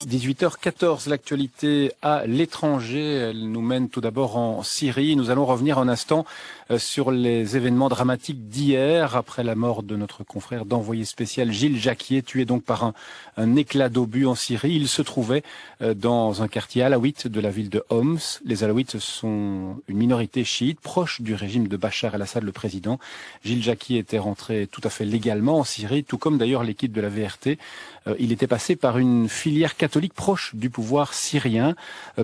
18h14, l'actualité à l'étranger. Elle nous mène tout d'abord en Syrie. Nous allons revenir un instant sur les événements dramatiques d'hier, après la mort de notre confrère d'envoyé spécial Gilles Jacquier, tué donc par un éclat d'obus en Syrie. Il se trouvait dans un quartier alawite de la ville de Homs. Les alaouites sont une minorité chiite, proche du régime de Bachar el-Assad, le président. Gilles Jacquier était rentré tout à fait légalement en Syrie, tout comme d'ailleurs l'équipe de la VRT. Il était passé par une filière catholique proche du pouvoir syrien,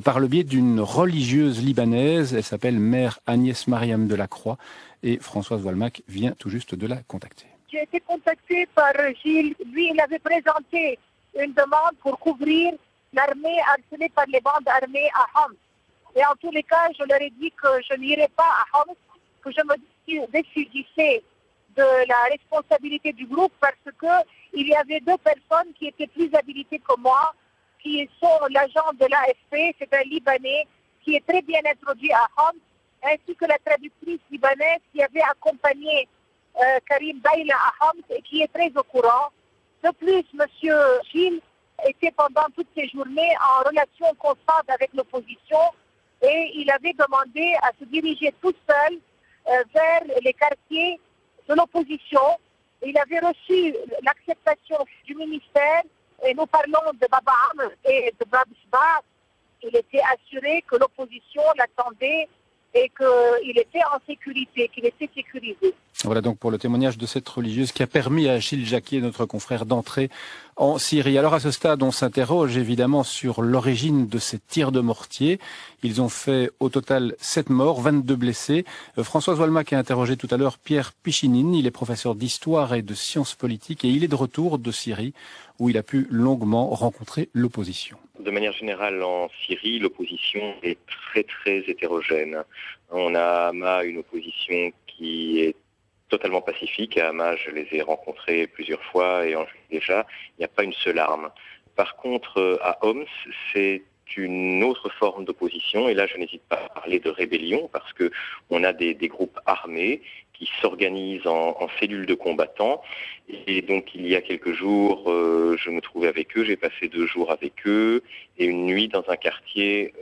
par le biais d'une religieuse libanaise. Elle s'appelle Mère Agnès Mariam de la Croix et Françoise Walmack vient tout juste de la contacter. J'ai été contactée par Gilles. Lui, il avait présenté une demande pour couvrir l'armée harcelée par les bandes armées à Homs. Et en tous les cas, je leur ai dit que je n'irais pas à Homs, que je me défudissais de la responsabilité du groupe parce que il y avait deux personnes qui étaient plus habilitées que moi, qui sont l'agent de l'AFP, c'est un Libanais qui est très bien introduit à Homs, ainsi que la traductrice libanaise qui avait accompagné Karim Daïla à Homs et qui est très au courant. De plus, M. Gilles était pendant toutes ces journées en relation constante avec l'opposition et il avait demandé à se diriger tout seul vers les quartiers de l'opposition. Il avait reçu l'acceptation du ministère et nous parlons de Baba Amr et de Babisba. Il était assuré que l'opposition l'attendait et qu'il était en sécurité, qu'il était sécurisé. Voilà donc pour le témoignage de cette religieuse qui a permis à Gilles Jacquier, notre confrère, d'entrer en Syrie. Alors à ce stade, on s'interroge évidemment sur l'origine de ces tirs de mortier. Ils ont fait au total 7 morts, 22 blessés. Françoise Walmack a interrogé tout à l'heure Pierre Pichinine. Il est professeur d'histoire et de sciences politiques et il est de retour de Syrie où il a pu longuement rencontrer l'opposition. De manière générale, en Syrie, l'opposition est très hétérogène. On a à Hama une opposition qui est totalement pacifique. À Hama, je les ai rencontrés plusieurs fois et en juillet déjà, il n'y a pas une seule arme. Par contre, à Homs, c'est une autre forme d'opposition et là, je n'hésite pas à parler de rébellion parce que on a des groupes armés qui s'organisent en cellules de combattants. Et donc, il y a quelques jours, je me trouvais avec eux, j'ai passé 2 jours avec eux, et une nuit dans un quartier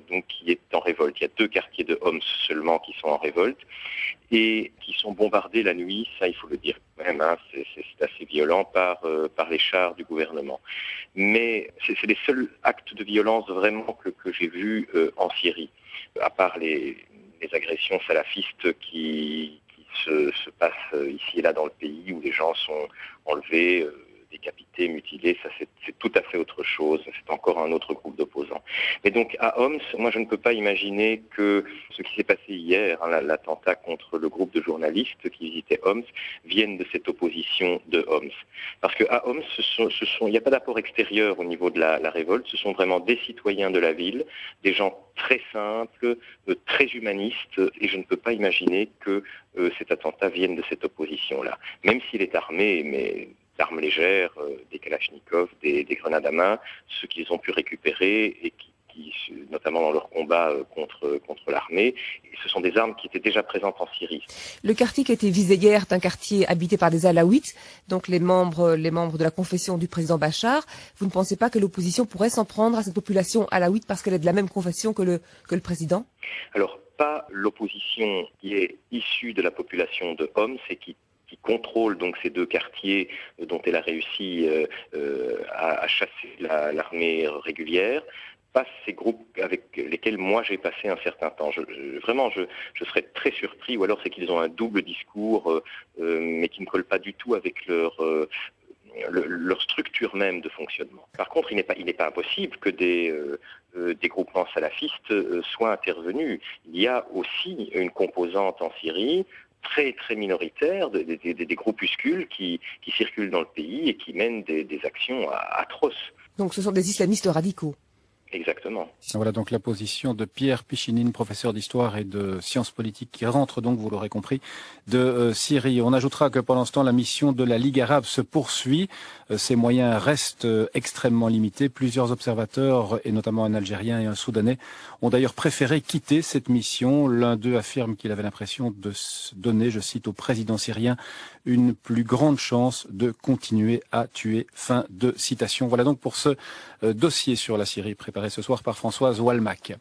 donc qui est en révolte. Il y a 2 quartiers de Homs seulement qui sont en révolte, et qui sont bombardés la nuit, ça il faut le dire quand même, hein, c'est assez violent par les chars du gouvernement. Mais c'est les seuls actes de violence vraiment que j'ai vus en Syrie, à part les agressions salafistes qui se passent ici et là dans le pays où les gens sont enlevés, décapités, mutilés, ça c'est tout à fait autre chose, c'est encore un autre groupe d'opposants. Mais donc à Homs, moi je ne peux pas imaginer que ce qui s'est passé hier, hein, l'attentat contre le groupe de journalistes qui visitaient Homs, vienne de cette opposition de Homs. Parce qu'à Homs, il n'y a pas d'apport extérieur au niveau de la révolte, ce sont vraiment des citoyens de la ville, des gens très simples, très humanistes, et je ne peux pas imaginer que cet attentat vienne de cette opposition-là. Même s'il est armé, mais d'armes légères, des kalachnikovs, des grenades à main, ce qu'ils ont pu récupérer et qui notamment dans leur combat contre l'armée, ce sont des armes qui étaient déjà présentes en Syrie. Le quartier qui a été visé hier est un quartier habité par des alaouites, donc les membres de la confession du président Bachar. Vous ne pensez pas que l'opposition pourrait s'en prendre à cette population alaouite parce qu'elle est de la même confession que le président ? Alors, pas l'opposition qui est issue de la population de Homs et qui contrôle donc ces 2 quartiers dont elle a réussi à chasser l'armée régulière, pas ces groupes avec lesquels moi j'ai passé un certain temps. Je serais très surpris, ou alors c'est qu'ils ont un double discours, mais qui ne colle pas du tout avec leur structure même de fonctionnement. Par contre, il n'est pas impossible que des groupements salafistes soient intervenus. Il y a aussi une composante en Syrie très minoritaire, des groupuscules qui circulent dans le pays et qui mènent des actions atroces. Donc ce sont des islamistes radicaux. Exactement. Voilà donc la position de Pierre Pichinine, professeur d'histoire et de sciences politiques, qui rentre donc, vous l'aurez compris, de Syrie. On ajoutera que pendant ce temps, la mission de la Ligue arabe se poursuit. Ses moyens restent extrêmement limités. Plusieurs observateurs, et notamment un Algérien et un Soudanais, ont d'ailleurs préféré quitter cette mission. L'un d'eux affirme qu'il avait l'impression de donner, je cite, au président syrien une plus grande chance de continuer à tuer. Fin de citation. Voilà donc pour ce dossier sur la Syrie préparé ce soir par Françoise Walmack.